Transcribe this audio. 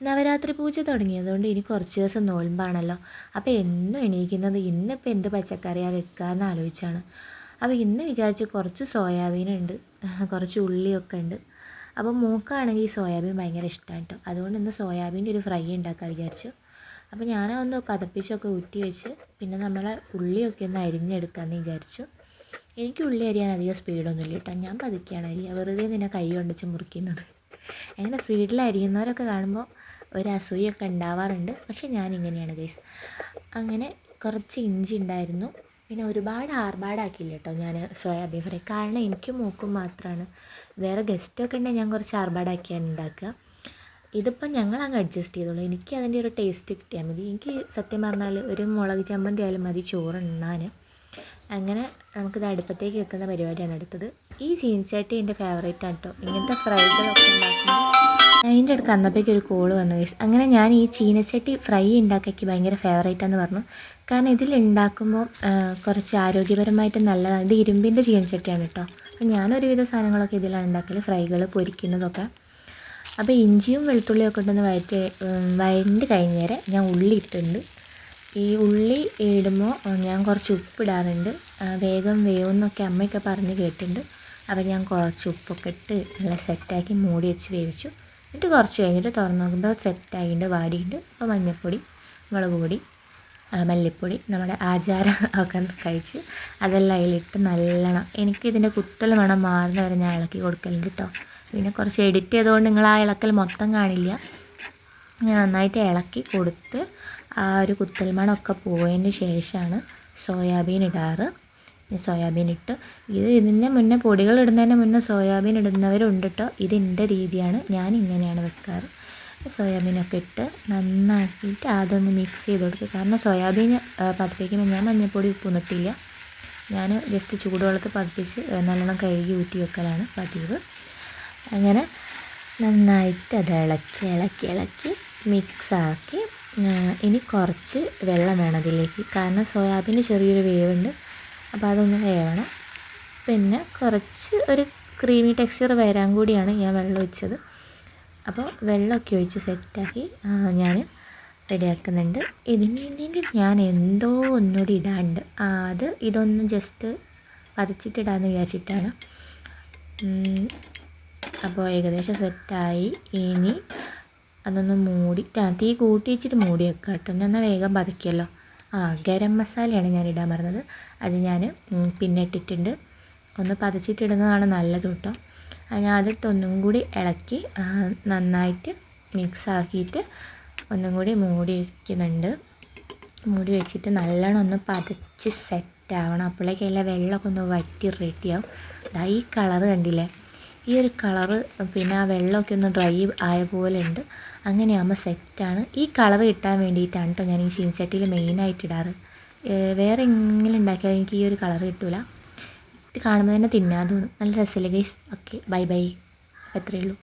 നവരാത്രി പൂജ തുടങ്ങിയതുകൊണ്ട് ഇനി കുറച്ച് ദിവസം നോൽമ്പാണല്ലോ. അപ്പോൾ എന്നും എണീക്കുന്നത് ഇന്നിപ്പോൾ എന്ത് പച്ചക്കറിയാണ് വെക്കാമെന്ന് ആലോചിച്ചാണ്. അപ്പോൾ ഇന്ന് വിചാരിച്ച് കുറച്ച് സോയാബീനുണ്ട്, കുറച്ച് ഉള്ളിയൊക്കെ ഉണ്ട്. അപ്പോൾ മൂക്കാണെങ്കിൽ ഈ സോയാബീൻ ഭയങ്കര ഇഷ്ടമാണ് കേട്ടോ. അതുകൊണ്ട് ഇന്ന് സോയാബീൻ്റെ ഒരു ഫ്രൈ ഉണ്ടാക്കാൻ വിചാരിച്ചു. അപ്പോൾ ഞാനതൊന്ന് പതപ്പിച്ചൊക്കെ ഊറ്റി വെച്ച് പിന്നെ നമ്മളെ ഉള്ളിയൊക്കെ ഒന്ന് അരിഞ്ഞെടുക്കാമെന്ന് വിചാരിച്ചു. എനിക്ക് ഉള്ളി അരിയാൻ അധികം സ്പീഡൊന്നുമില്ല കേട്ടോ. ഞാൻ പതുക്കെയാണ് അരിയുക, വെറുതെ നിന്നെ കൈ കൊണ്ടിച്ച് മുറിക്കുന്നത്. അങ്ങനെ സ്പീഡിൽ അരിയുന്നവരൊക്കെ കാണുമ്പോൾ ഒരു അസൂയൊക്കെ ഉണ്ടാവാറുണ്ട്. പക്ഷെ ഞാനിങ്ങനെയാണ് ഗൈസ്. അങ്ങനെ കുറച്ച് ഇഞ്ചി ഉണ്ടായിരുന്നു. പിന്നെ ഒരുപാട് ആർഭാടാക്കിയില്ല കേട്ടോ ഞാൻ സോയാബീൻ ഫ്രൈ. കാരണം എനിക്ക് മൂക്കും മാത്രമാണ്. വേറെ ഗസ്റ്റൊക്കെ ഉണ്ടെങ്കിൽ ഞാൻ കുറച്ച് ആർഭാടാക്കിയാണ് ഉണ്ടാക്കുക. ഇതിപ്പോൾ ഞങ്ങളങ്ങ് അഡ്ജസ്റ്റ് ചെയ്തോളൂ. എനിക്ക് അതിൻ്റെ ഒരു ടേസ്റ്റ് കിട്ടിയാൽ മതി. എനിക്ക് സത്യം പറഞ്ഞാൽ ഒരു മുളക് ചമ്മന്തി ആയാലും മതി ചോറുണ്ണാൻ. അങ്ങനെ നമുക്കിത് അടുപ്പത്തേക്ക് വെക്കുന്ന പരിപാടിയാണ് അടുത്തത്. ഈ ചീനച്ചട്ടി എൻ്റെ ഫേവറേറ്റ് ആണ് കേട്ടോ. ഇങ്ങനത്തെ ഫ്രൈകളൊക്കെ ഉണ്ടാക്കുമ്പോൾ അതിൻ്റെ അടുത്ത് അന്നപ്പോഴേക്ക് ഒരു കോള് വന്നു ഗൈസ്. അങ്ങനെ ഞാൻ ഈ ചീനച്ചട്ടി ഫ്രൈ ഉണ്ടാക്കി ഭയങ്കര ഫേവറേറ്റാന്ന് പറഞ്ഞു. കാരണം ഇതിലുണ്ടാക്കുമ്പോൾ കുറച്ച് ആരോഗ്യപരമായിട്ട് നല്ലതാണ്. ഇത് ഇരുമ്പിൻ്റെ ചീനച്ചട്ടിയാണ് കേട്ടോ. അപ്പോൾ ഞാനൊരുവിധ സാധനങ്ങളൊക്കെ ഇതിലാണ് ഉണ്ടാക്കൽ, ഫ്രൈകൾ പൊരിക്കുന്നതൊക്കെ. അപ്പോൾ ഇഞ്ചിയും വെളുത്തുള്ളിയൊക്കെ ഇട്ടൊന്ന് വഴണ്ട് കഴിഞ്ഞേരെ ഞാൻ ഉള്ളി ഇട്ടിട്ടുണ്ട്. ഈ ഉള്ളി ഇടുമ്പോൾ ഞാൻ കുറച്ച് ഉപ്പിടാറുണ്ട്, വേഗം വേവുന്നൊക്കെ അമ്മയൊക്കെ പറഞ്ഞ് കേട്ടിട്ടുണ്ട്. അപ്പോൾ ഞാൻ കുറച്ച് ഉപ്പൊക്കെ ഇട്ട് നല്ല സെറ്റാക്കി മൂടി വെച്ച് വേവിച്ചു. എന്നിട്ട് കുറച്ച് കഴിഞ്ഞിട്ട് തുറന്ന് നോക്കുമ്പോൾ സെറ്റായിട്ടുണ്ട്, വാടിയിട്ടുണ്ട്. അപ്പോൾ മഞ്ഞൾപ്പൊടി, മുളക് പൊടി, മല്ലിപ്പൊടി, നമ്മുടെ ആചാരം ഒക്കെ കഴിച്ച് അതെല്ലാം അതിലിട്ട് നല്ലോണം എനിക്കിതിൻ്റെ കുത്തൽ മണം മാറുന്ന വരെ ഞാൻ ഇളക്കി കൊടുക്കലുണ്ട് കേട്ടോ. പിന്നെ കുറച്ച് എഡിറ്റ് ചെയ്തുകൊണ്ട് നിങ്ങൾ ആ ഇളക്കൽ മൊത്തം കാണില്ല. ഞാൻ നന്നായിട്ട് ഇളക്കി കൊടുത്ത് ആ ഒരു കുത്തൽ മണമൊക്കെ പോയതിന് ശേഷമാണ് സോയാബീൻ ഇടാറ്. സോയാബീൻ ഇട്ട് ഇതിൻ്റെ മുന്നേ പൊടികൾ ഇടുന്നതിന് മുന്നേ സോയാബീൻ ഇടുന്നവരുണ്ട് കേട്ടോ. ഇതിൻ്റെ രീതിയാണ്, ഞാൻ ഇങ്ങനെയാണ് വെക്കാറ്. സോയാബീനൊക്കെ ഇട്ട് നന്നാക്കിയിട്ട് അതൊന്ന് മിക്സ് ചെയ്ത് കൊടുക്കുക. കാരണം സോയാബീൻ പതിപ്പിക്കുമ്പോൾ ഞാൻ മഞ്ഞൾപ്പൊടി ഉപ്പൊന്നും ഇട്ടില്ല. ഞാൻ ജസ്റ്റ് ചൂടുവെള്ളത്തിൽ പതിപ്പിച്ച് നല്ലോണം കഴുകി ഊറ്റി വെക്കലാണ് പതിവ്. അങ്ങനെ നന്നായിട്ട് അത് ഇളക്കി ഇളക്കി ഇളക്കി മിക്സാക്കി ഇനി കുറച്ച് വെള്ളം വേണം അതിലേക്ക്. കാരണം സോയാബീന് ചെറിയൊരു വേവുണ്ട്, അപ്പോൾ അതൊന്ന് വേവണം. പിന്നെ കുറച്ച് ഒരു ക്രീമി ടെക്സ്ചർ വരാൻ കൂടിയാണ് ഞാൻ വെള്ളം ഒഴിച്ചത്. അപ്പോൾ വെള്ളമൊക്കെ ഒഴിച്ച് സെറ്റാക്കി ഞാൻ റെഡിയാക്കുന്നുണ്ട്. ഇതിന് ഞാൻ എന്തോ ഒന്നുകൂടി ഇടാണ്ട്, അത് ഇതൊന്ന് ജസ്റ്റ് പതിച്ചിട്ടിടാമെന്ന് വിചാരിച്ചിട്ടാണ്. അപ്പോൾ ഏകദേശം സെറ്റായി. ഇനി അതൊന്ന് മൂടി തീ കൂട്ടി വെച്ചിട്ട് മൂടി വെക്കുക കേട്ടോ. ഞാൻ വേഗം പതക്കിയല്ലോ. ഗരം മസാലയാണ് ഞാൻ ഇടാൻ പറഞ്ഞത്, അത് ഞാൻ പിന്നെ ഇട്ടിട്ടുണ്ട്. ഒന്ന് പതച്ചിട്ടിടുന്നതാണ് നല്ലത് കേട്ടോ. ഞാൻ അതിട്ട് ഒന്നും കൂടി ഇളക്കി നന്നായിട്ട് മിക്സ് ആക്കിയിട്ട് ഒന്നും കൂടി മൂടി വയ്ക്കുന്നുണ്ട്. മൂടി വെച്ചിട്ട് നല്ലോണം ഒന്ന് പതച്ച് സെറ്റാവണം. അപ്പോഴേക്കും എല്ലാ വെള്ളമൊക്കെ ഒന്ന് വറ്റി റെഡിയാവും. അതാ ഈ കളറ് കണ്ടില്ലേ, ഈ ഒരു കളറ്. പിന്നെ ആ വെള്ളമൊക്കെ ഒന്ന് ഡ്രൈ ആയ പോലെ ഉണ്ട്. അങ്ങനെയാകുമ്പോൾ സെറ്റാണ്. ഈ കളറ് കിട്ടാൻ വേണ്ടിയിട്ടാണ് കേട്ടോ ഞാൻ ഈ ചീനച്ചട്ടിയിൽ മെയിനായിട്ട് ഇടാറ്. വേറെ എങ്ങനെ ഉണ്ടാക്കിയാലും എനിക്ക് ഈ ഒരു കളറ് കിട്ടില്ല. ഇത് കാണുമ്പോൾ തന്നെ തിന്നാൻ തോന്നും. നല്ല രസമില്ലേ ഗൈസ്? Okay, bye bye. അത്രയേ ഉള്ളൂ.